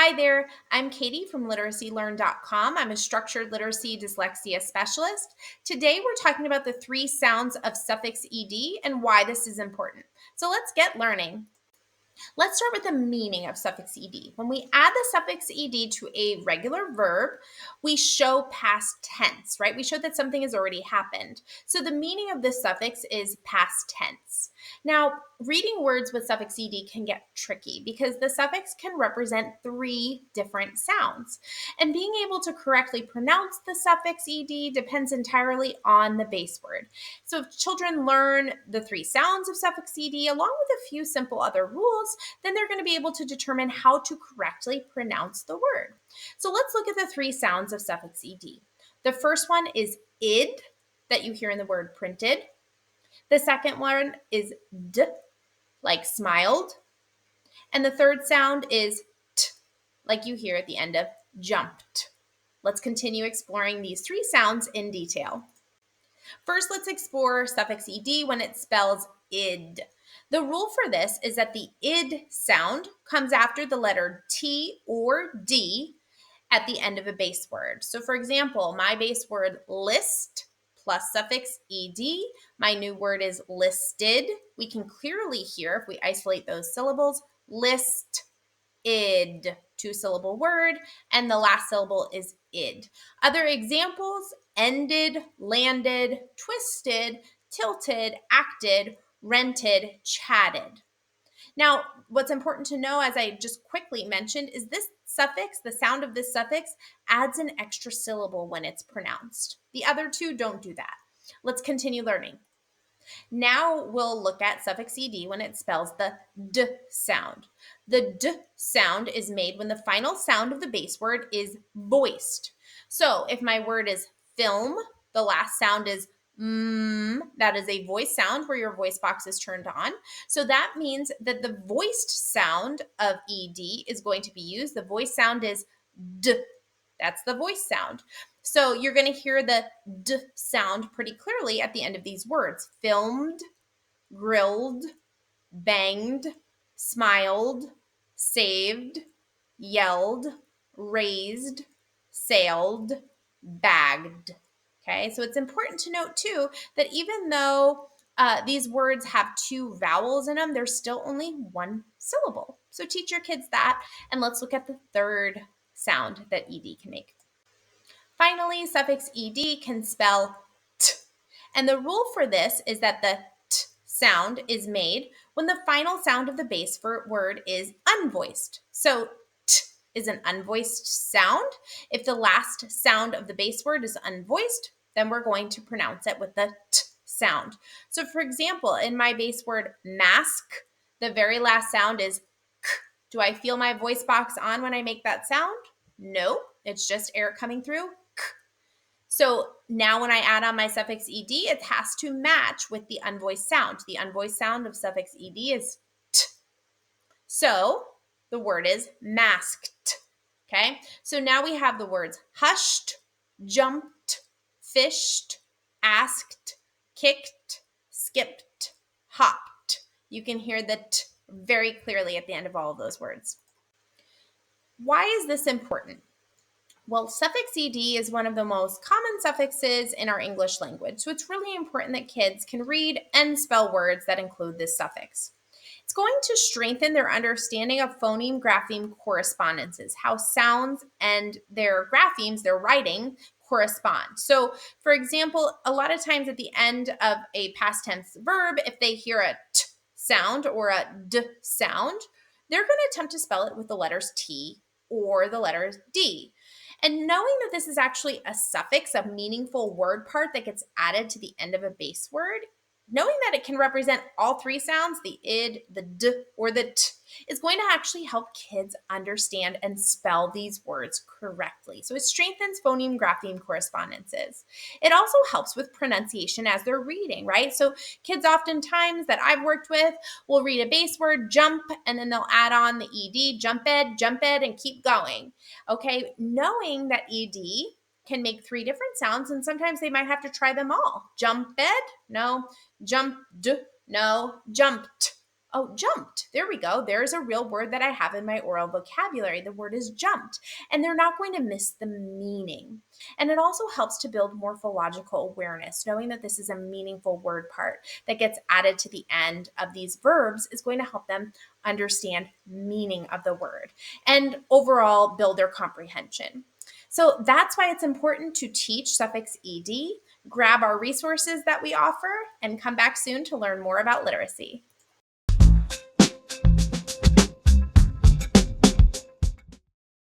Hi there, I'm Katie from literacylearn.com. I'm a structured literacy dyslexia specialist. Today we're talking about the 3 sounds of suffix ed and why this is important. So let's get learning. Let's start with the meaning of suffix ed. When we add the suffix ed to a regular verb, we show past tense, right? We show that something has already happened. So the meaning of this suffix is past tense. Now, reading words with suffix ed can get tricky because the suffix can represent 3 different sounds. And being able to correctly pronounce the suffix ed depends entirely on the base word. So if children learn the 3 sounds of suffix ed along with a few simple other rules, then they're going to be able to determine how to correctly pronounce the word. So let's look at the 3 sounds of suffix ed. The first one is id, that you hear in the word printed. The second one is d, like smiled. And the third sound is t, like you hear at the end of jumped. Let's continue exploring these 3 sounds in detail. First, let's explore suffix ed when it spells id. The rule for this is that the id sound comes after the letter T or D at the end of a base word. So for example, my base word list plus suffix ed, my new word is listed. We can clearly hear, if we isolate those syllables, list, id, 2-syllable word, and the last syllable is id. Other examples, ended, landed, twisted, tilted, acted, rented, chatted. Now, what's important to know, as I just quickly mentioned, is this suffix, the sound of this suffix, adds an extra syllable when it's pronounced. The other 2 don't do that. Let's continue learning. Now we'll look at suffix ed when it spells the d sound. The d sound is made when the final sound of the base word is voiced. So if my word is film, the last sound is that is a voice sound where your voice box is turned on. So that means that the voiced sound of ed is going to be used. The voice sound is d. That's the voice sound. So you're going to hear the d sound pretty clearly at the end of these words. Filmed, grilled, banged, smiled, saved, yelled, raised, sailed, bagged. Okay, so it's important to note too that even though these words have 2 vowels in them, there's still only 1 syllable. So teach your kids that, and let's look at the third sound that ed can make. Finally, suffix ed can spell t, and the rule for this is that the t sound is made when the final sound of the base word is unvoiced. So t is an unvoiced sound. If the last sound of the base word is unvoiced, then we're going to pronounce it with the t sound. So for example, in my base word mask, the very last sound is k. Do I feel my voice box on when I make that sound? No, it's just air coming through. So now when I add on my suffix ed, it has to match with the unvoiced sound. The unvoiced sound of suffix ed is t. So the word is masked. Okay, so now we have the words hushed, jumped, fished, asked, kicked, skipped, hopped. You can hear the t very clearly at the end of all of those words. Why is this important? Well, suffix ed is one of the most common suffixes in our English language, so it's really important that kids can read and spell words that include this suffix. It's going to strengthen their understanding of phoneme grapheme correspondences, how sounds and their graphemes, their writing, correspond. So, for example, a lot of times at the end of a past tense verb, if they hear a t sound or a d sound, they're going to attempt to spell it with the letters T or the letters D. And knowing that this is actually a suffix, a meaningful word part that gets added to the end of a base word, knowing that it can represent all 3 sounds, the id, the d, or the t, is going to actually help kids understand and spell these words correctly. So it strengthens phoneme grapheme correspondences. It also helps with pronunciation as they're reading, right? So kids oftentimes that I've worked with will read a base word, jump, and then they'll add on the ed, jumped, and keep going. Okay, knowing that ed can make 3 different sounds, and sometimes they might have to try them all. Jumped, no. Jumped, no. Jumped. Oh, jumped. There we go. There's a real word that I have in my oral vocabulary. The word is jumped, and they're not going to miss the meaning. And it also helps to build morphological awareness. Knowing that this is a meaningful word part that gets added to the end of these verbs is going to help them understand meaning of the word and overall build their comprehension. So that's why it's important to teach suffix ed, grab our resources that we offer, and come back soon to learn more about literacy.